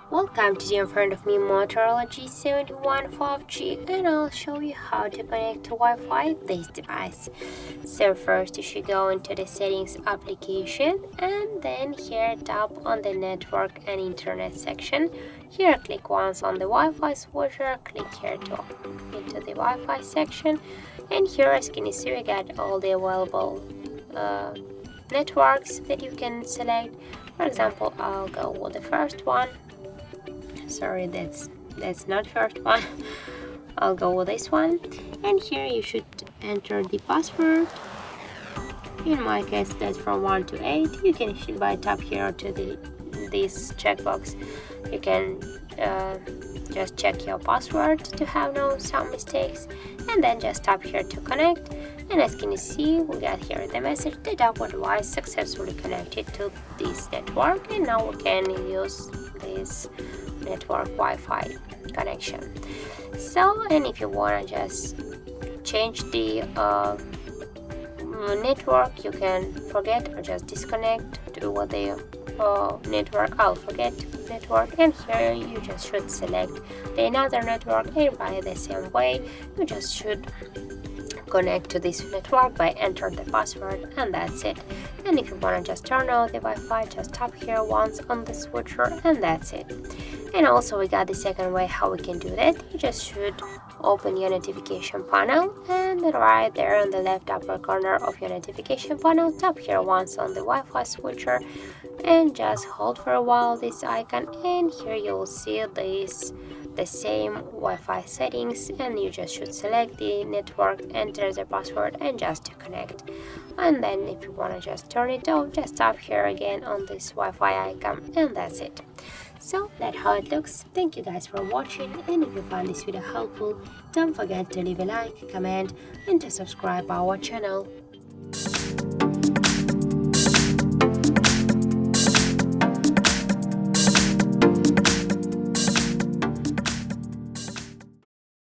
Welcome to the in front of me Motorola G71 5G, and I'll show you how to connect to Wi-Fi this device. So first you should go into the settings application, and then here tap on the network and internet section. Here click once on the Wi-Fi switcher, click here to into the Wi-Fi section, and here as you can see we got all the available networks that you can select. For example, I'll go with the first one. Sorry, that's not first one. I'll go with this one, and here you should enter the password. In my case that's from 1 to 8. You can should by tap here to this checkbox. You can just check your password to have some mistakes, and then just tap here to connect. And as can you see, we got here the message that our device successfully connected to this network, and now we can use this network Wi-Fi connection. So, and if you want to just change the network, you can forget or just disconnect to what the network. I'll forget network, and here you just should select the another network, and by the same way you just should connect to this network by enter the password, and that's it. And if you want to just turn off the Wi-Fi, just tap here once on the switcher, and that's it. And also we got the second way how we can do that. You just should open your notification panel, and right there on the left upper corner of your notification panel, tap here once on the Wi-Fi switcher and just hold for a while this icon, and here you will see the same Wi-Fi settings, and you just should select the network, enter the password, and just to connect. And then if you want to just turn it off, just tap here again on this Wi-Fi icon, and that's it. So that's how it looks. Thank you guys for watching, and if you found this video helpful, don't forget to leave a like, comment, and to subscribe our channel.